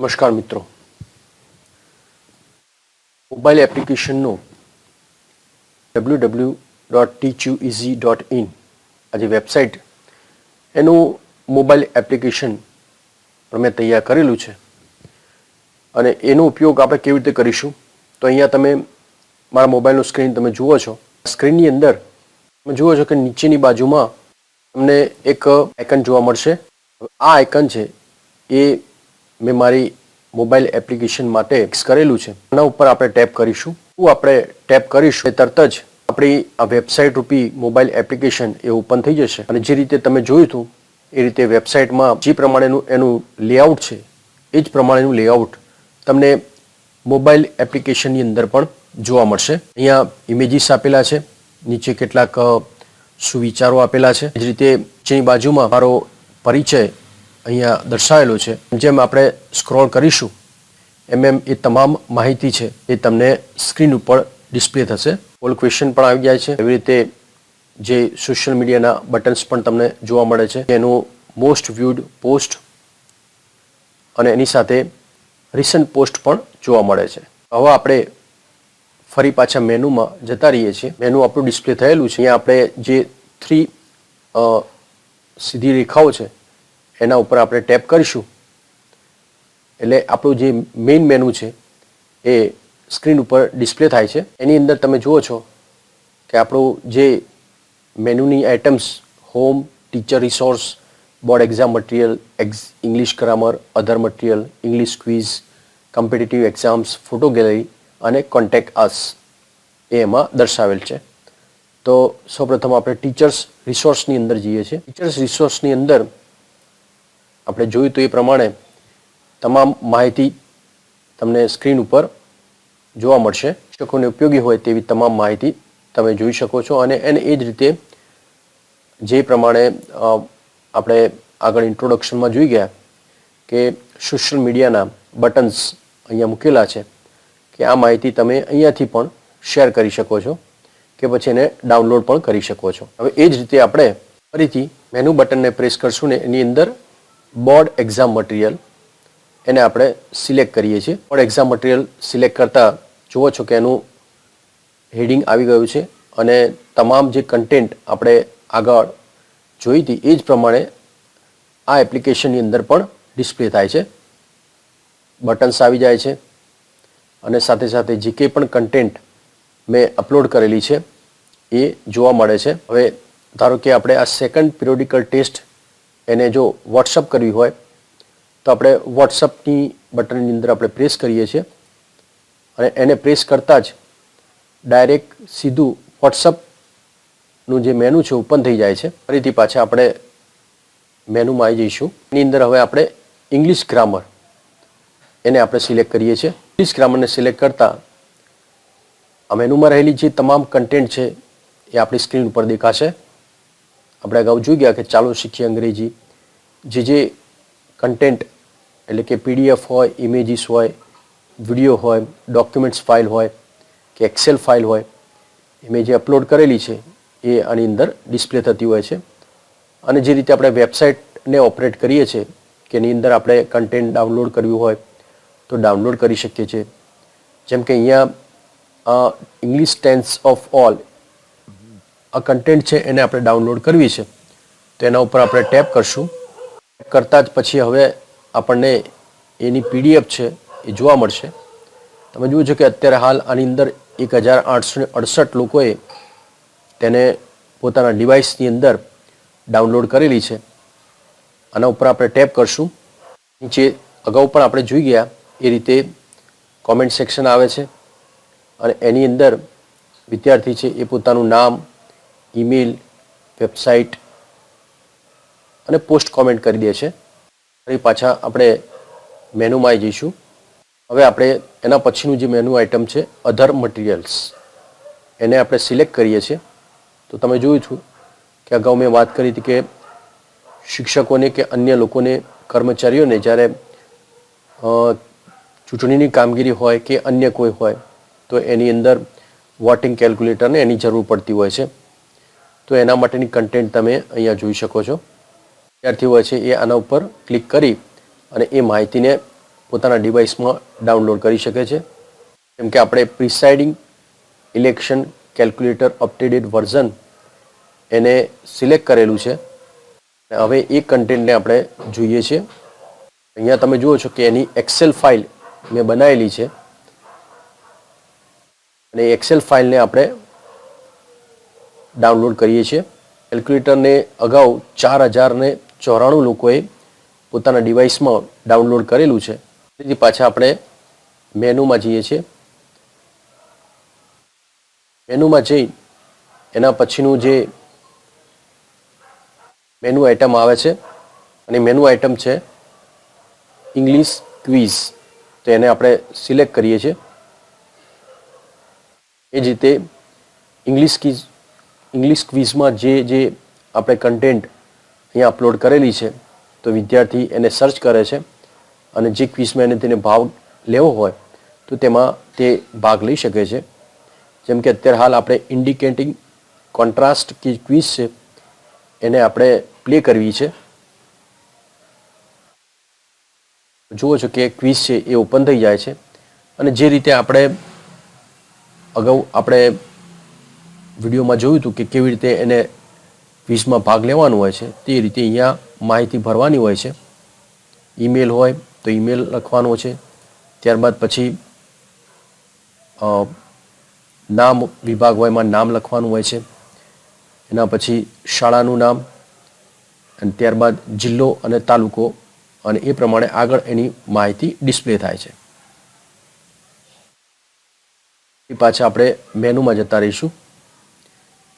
નમસ્કાર મિત્રો, મોબાઈલ એપ્લિકેશનનો www.teachueasy.in આ જે વેબસાઇટ એનું મોબાઈલ એપ્લિકેશન મેં તૈયાર કરેલું છે અને એનો ઉપયોગ આપણે કેવી રીતે કરીશું. તો અહીંયા તમે મારા મોબાઈલનું સ્ક્રીન તમે જુઓ છો. સ્ક્રીનની અંદર તમે જુઓ છો કે નીચેની બાજુમાં તમને એક આઇકન જોવા મળશે. આ આઇકન છે એ મેં મારી મોબાઈલ એપ્લિકેશન માટે ફિક્સ કરેલું છે. આના ઉપર આપણે ટેપ કરીશું. આપણે ટેપ કરીશું એ તરત જ આપણી આ વેબસાઇટ રૂપી મોબાઈલ એપ્લિકેશન એ ઓપન થઈ જશે અને જે રીતે તમે જોયું હતું એ રીતે વેબસાઇટમાં જે પ્રમાણેનું એનું લેઆઉટ છે એ જ પ્રમાણેનું લેઆઉટ તમને મોબાઈલ એપ્લિકેશનની અંદર પણ જોવા મળશે. અહીંયા ઇમેજીસ આપેલા છે, નીચે કેટલાક સુવિચારો આપેલા છે. એ જ રીતે જેની બાજુમાં મારો પરિચય અહીંયા દર્શાવેલો છે. જેમ આપણે સ્ક્રોલ કરીશું એમ એ તમામ માહિતી છે એ તમને સ્ક્રીન ઉપર ડિસ્પ્લે થશે. ઓલ ક્વેશ્ચન પણ આવી જાય છે. એવી રીતે જે સોશિયલ મીડિયાના બટન્સ પણ તમને જોવા મળે છે. એનું મોસ્ટ વ્યૂડ પોસ્ટ અને એની સાથે રિસન્ટ પોસ્ટ પણ જોવા મળે છે. હવે આપણે ફરી પાછા મેનુમાં જતા રહીએ છીએ. મેનુ આપણું ડિસ્પ્લે થયેલું છે. અહીંયા આપણે જે 3 સીધી રેખાઓ છે એના ઉપર આપણે ટેપ કરીશું એટલે આપણું જે મેઇન મેનુ છે એ સ્ક્રીન ઉપર ડિસ્પ્લે થાય છે. એની અંદર તમે જુઓ છો કે આપણું જે મેનુની items home, teacher resource, board exam material, English grammar, other material, English quiz, competitive exams, photo gallery અને કોન્ટેક્ટ અસ એ એમાં દર્શાવેલ છે. તો સૌપ્રથમ આપણે ટીચર્સ રિસોર્સની અંદર જઈએ છીએ. ટીચર્સ રિસોર્સની અંદર આપણે જોયું તો એ પ્રમાણે તમામ માહિતી તમને સ્ક્રીન ઉપર જોવા મળશે. શિક્ષકોને ઉપયોગી હોય તેવી તમામ માહિતી તમે જોઈ શકો છો અને એને એ જ રીતે જે પ્રમાણે આપણે આગળ ઇન્ટ્રોડક્શનમાં જોઈ ગયા કે સોશિયલ મીડિયાના બટન્સ અહીંયા મૂકેલા છે કે આ માહિતી તમે અહીંયાથી પણ શેર કરી શકો છો કે પછી એને ડાઉનલોડ પણ કરી શકો છો. હવે એ જ રીતે આપણે ફરીથી મેનુ બટનને પ્રેસ કરશું ને એની અંદર બોર્ડ એક્ઝામ મટીરિયલ એને આપણે સિલેક્ટ કરીએ છીએ. બોર્ડ એક્ઝામ મટીરિયલ સિલેક્ટ કરતાં જુઓ છો કે એનું હેડિંગ આવી ગયું છે અને તમામ જે કન્ટેન્ટ આપણે આગળ જોઈ હતી એ જ પ્રમાણે આ એપ્લિકેશનની અંદર પણ ડિસ્પ્લે થાય છે. બટન્સ આવી જાય છે અને સાથે સાથે જે કંઈ પણ કન્ટેન્ટ મેં અપલોડ કરેલી છે એ જોવા મળે છે. હવે ધારો કે આપણે આ સેકન્ડ પિરિયોડિકલ ટેસ્ટ એને જો વોટ્સઅપ કરવી હોય તો આપણે વોટ્સઅપની બટનની અંદર આપણે પ્રેસ કરીએ છીએ અને એને પ્રેસ કરતાં જ ડાયરેક્ટ સીધું વોટ્સઅપનું જે મેનુ છે ઓપન થઈ જાય છે. ફરીથી પાછા આપણે મેનુમાં આવી જઈશું. એની અંદર હવે આપણે ઇંગ્લિશ ગ્રામર એને આપણે સિલેક્ટ કરીએ છીએ. ઇંગ્લિશ ગ્રામરને સિલેક્ટ કરતાં આ મેનુમાં રહેલી જે તમામ કન્ટેન્ટ છે એ આપણી સ્ક્રીન ઉપર દેખાશે. આપણે અગાઉ જોઈ ગયા કે ચાલો શીખીએ અંગ્રેજી. જે કન્ટેન્ટ એટલે કે પીડીએફ હોય, ઇમેજીસ હોય, વિડીયો હોય, ડોક્યુમેન્ટ્સ ફાઇલ હોય કે એક્સેલ ફાઇલ હોય એ મેં જે અપલોડ કરેલી છે એ આની અંદર ડિસ્પ્લે થતી હોય છે. અને જે રીતે આપણે વેબસાઇટને ઓપરેટ કરીએ છીએ કે એની અંદર આપણે કન્ટેન્ટ ડાઉનલોડ કરવું હોય તો ડાઉનલોડ કરી શકીએ છીએ. જેમ કે અહીંયા ઇંગ્લિશ ટેન્સ ઓફ ઓલ આ કન્ટેન્ટ છે એને આપણે ડાઉનલોડ કરવી છે તો એના ઉપર આપણે ટેપ કરશું. કરતાં જ પછી હવે આપણને એની પીડીએફ છે એ જોવા મળશે. તમે જુઓ છો કે અત્યારે હાલ આની અંદર 1868 લોકોએ તેને પોતાના ડિવાઇસની અંદર ડાઉનલોડ કરેલી છે. આના ઉપર આપણે ટેપ કરશું. નીચે અગાઉ પણ આપણે જોઈ ગયા એ રીતે કોમેન્ટ સેક્શન આવે છે અને એની અંદર વિદ્યાર્થી છે એ પોતાનું નામ, ઈમેલ, વેબસાઇટ અને પોસ્ટ કોમેન્ટ કરી દે છે. ફરી પાછા આપણે મેનુમાં આવી જઈશું. હવે આપણે એના પછીનું જે મેનુ આઇટમ છે અધર મટીરિયલ્સ એને આપણે સિલેક્ટ કરીએ છીએ. તો તમે જોયું છું કે અગાઉ મેં વાત કરી હતી કે શિક્ષકોને કે અન્ય લોકોને, કર્મચારીઓને જ્યારે ચૂંટણીની કામગીરી હોય કે અન્ય કોઈ હોય તો એની અંદર વોટિંગ કેલ્ક્યુલેટરને એની જરૂર પડતી હોય છે. તો એના માટેની કન્ટેન્ટ તમે અહીંયા જોઈ શકો છો. વિદ્યાર્થી હોય છે એ આના ઉપર ક્લિક કરી અને એ માહિતીને પોતાના ડિવાઇસમાં ડાઉનલોડ કરી શકે છે. જેમ કે આપણે presiding election calculator updated version એને સિલેક્ટ કરેલું છે. હવે એ કન્ટેન્ટને આપણે જોઈએ છીએ. અહીંયા તમે જુઓ છો કે એની એક્સેલ ફાઇલ મેં બનાવેલી છે અને એક્સેલ ફાઇલને આપણે ડાઉનલોડ કરીએ છીએ. કેલ્ક્યુલેટરને અગાઉ 4094 લોકોએ પોતાના ડિવાઇસમાં ડાઉનલોડ કરેલું છે. તેથી પાછા આપણે મેનુમાં જઈએ છીએ. મેનુમાં જઈ એના પછીનું જે મેનુ આઇટમ આવે છે અને મેનુ આઇટમ છે ઇંગ્લિશ ક્વિઝ, તો એને આપણે સિલેક્ટ કરીએ છીએ. એ જ રીતે ઇંગ્લિશ ક્વિઝમાં જે આપણે કન્ટેન્ટ અહીંયા અપલોડ કરેલી છે તો વિદ્યાર્થી એને સર્ચ કરે છે અને જે ક્વિઝમાં તેને ભાગ લેવો હોય તો તેમાં તે ભાગ લઈ શકે છે. જેમ કે અત્યારે હાલ આપણે ઇન્ડિકેટિંગ કોન્ટ્રાસ્ટ ક્વિઝ છે એને આપણે પ્લે કરવી છે. જુઓ છો કે ક્વિઝ છે એ ઓપન થઈ જાય છે અને જે રીતે આપણે અગાઉ વિડીયોમાં જોયું હતું કે કેવી રીતે એને ક્વિઝમાં ભાગ લેવાનો હોય છે તે રીતે અહીંયા માહિતી ભરવાની હોય છે. ઈમેલ હોય તો ઈમેલ લખવાનો છે. ત્યારબાદ પછી નામ વિભાગ હોય એમાં નામ લખવાનું હોય છે. એના પછી શાળાનું નામ અને ત્યારબાદ જિલ્લો અને તાલુકો અને એ પ્રમાણે આગળ એની માહિતી ડિસ્પ્લે થાય છે. એ પાછા આપણે મેનુમાં જતા રહીશું.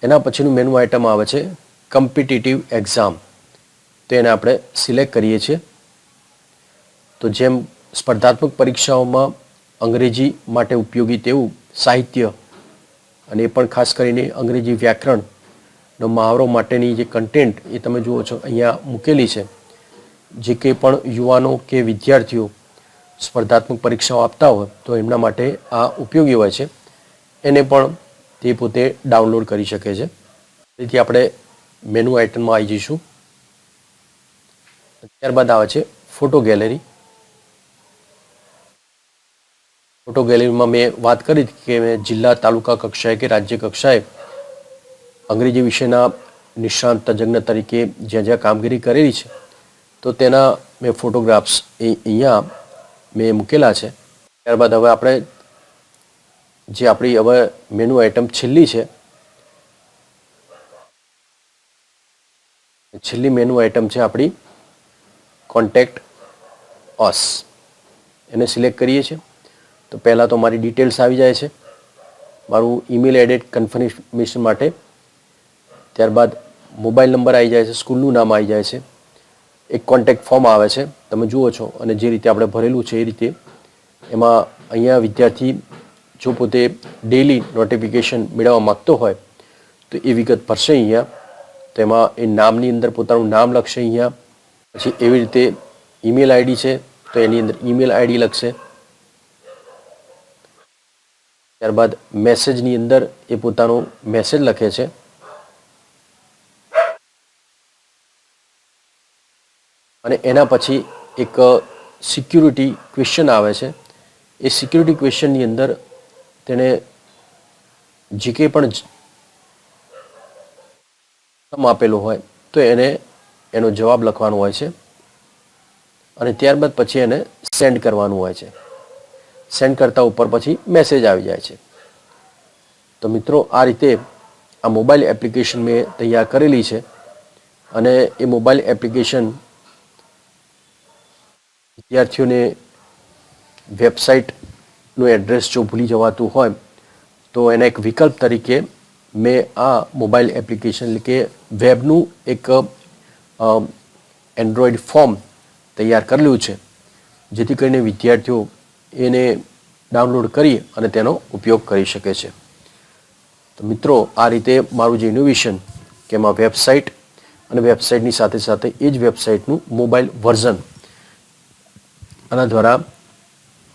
એના પછીનું મેનુ આઇટમ આવે છે કમ્પિટિટિવ એક્ઝામ, તો એને આપણે સિલેક્ટ કરીએ છીએ. તો જેમ સ્પર્ધાત્મક પરીક્ષાઓમાં અંગ્રેજી માટે ઉપયોગી તેવું સાહિત્ય અને એ પણ ખાસ કરીને અંગ્રેજી વ્યાકરણનો મહાવરો માટેની જે કન્ટેન્ટ એ તમે જુઓ છો અહીંયા મૂકેલી છે. જે કંઈ પણ યુવાનો કે વિદ્યાર્થીઓ સ્પર્ધાત્મક પરીક્ષાઓ આપતા હોય તો એમના માટે આ ઉપયોગી હોય છે. એને પણ તે પોતે ડાઉનલોડ કરી શકે છે. તેથી આપણે મેનુ આઇટમમાં આવી જઈશું. ત્યારબાદ આવે છે ફોટો ગેલેરી. ફોટો ગેલેરીમાં મેં વાત કરી કે મેં જિલ્લા તાલુકા કક્ષાએ કે રાજ્ય કક્ષાએ અંગ્રેજી વિષયના નિષ્ણાંત તજજ્ઞ તરીકે જ્યાં જ્યાં કામગીરી કરેલી છે તો તેના મેં ફોટોગ્રાફ્સ અહીંયા મેં મૂકેલા છે. ત્યારબાદ હવે આપણે જે આપણી હવે મેનુ આઇટમ છેલ્લી છે, છેલ્લી મેનુ આઇટમ છે આપણી કોન્ટેક્ટ અસ. એને સિલેક્ટ કરીએ છીએ તો પહેલાં તો મારી ડિટેલ્સ આવી જાય છે, મારું ઈમેલ એડ્રેસ કન્ફર્મેશન માટે. ત્યારબાદ મોબાઈલ નંબર આવી જાય છે, સ્કૂલનું નામ આવી જાય છે, એક કોન્ટેક્ટ ફોર્મ આવે છે તમે જુઓ છો અને જે રીતે આપણે ભરેલું છે એ રીતે. એમાં અહીંયા વિદ્યાર્થી જો પોતે ડેલી નોટિફિકેશન મેળવવા માગતો હોય તો એ વિગત ભરશે અહીંયા. તો એમાં એ નામની અંદર પોતાનું નામ લખશે અહીંયા. પછી એવી રીતે ઈમેલ આઈડી છે તો એની અંદર ઈમેલ આઈડી લખશે. ત્યારબાદ મેસેજની અંદર એ પોતાનો મેસેજ લખે છે. અને એના પછી એક સિક્યુરિટી ક્વેશ્ચન આવે છે. એ સિક્યુરિટી ક્વેશ્ચનની અંદર તેને જે કંઈ પણ આપેલો હોય તો એનો જવાબ લખવાનો હોય છે અને ત્યારબાદ પછી એને સેન્ડ કરવાનું હોય છે. સેન્ડ કરતા ઉપર પછી મેસેજ આવી જાય છે. તો મિત્રો આ રીતે આ મોબાઈલ એપ્લિકેશન મેં તૈયાર કરેલી છે અને એ મોબાઈલ એપ્લિકેશન વિદ્યાર્થીઓને વેબસાઇટનું એડ્રેસ જો ભૂલી જવાતું હોય તો એના એક વિકલ્પ તરીકે મેં આ મોબાઈલ એપ્લિકેશન એટલે કે વેબનું એક એન્ડ્રોઈડ ફોર્મ તૈયાર કરેલું છે જેથી કરીને વિદ્યાર્થીઓ એને ડાઉનલોડ કરી અને તેનો ઉપયોગ કરી શકે છે. તો મિત્રો આ રીતે મારું જે ઇનોવેશન કે એમાં વેબસાઇટ અને વેબસાઇટની સાથે સાથે એ જ વેબસાઇટનું મોબાઈલ વર્ઝન આના દ્વારા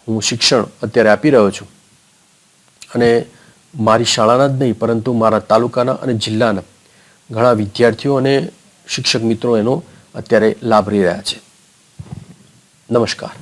હું શિક્ષણ અત્યારે આપી રહ્યો છું અને મારી શાળાના જ નહીં પરંતુ મારા તાલુકાના અને જિલ્લાના ઘણા વિદ્યાર્થીઓ અને શિક્ષક મિત્રો એનો અત્યારે લાભ લઈ રહ્યા છે. નમસ્કાર.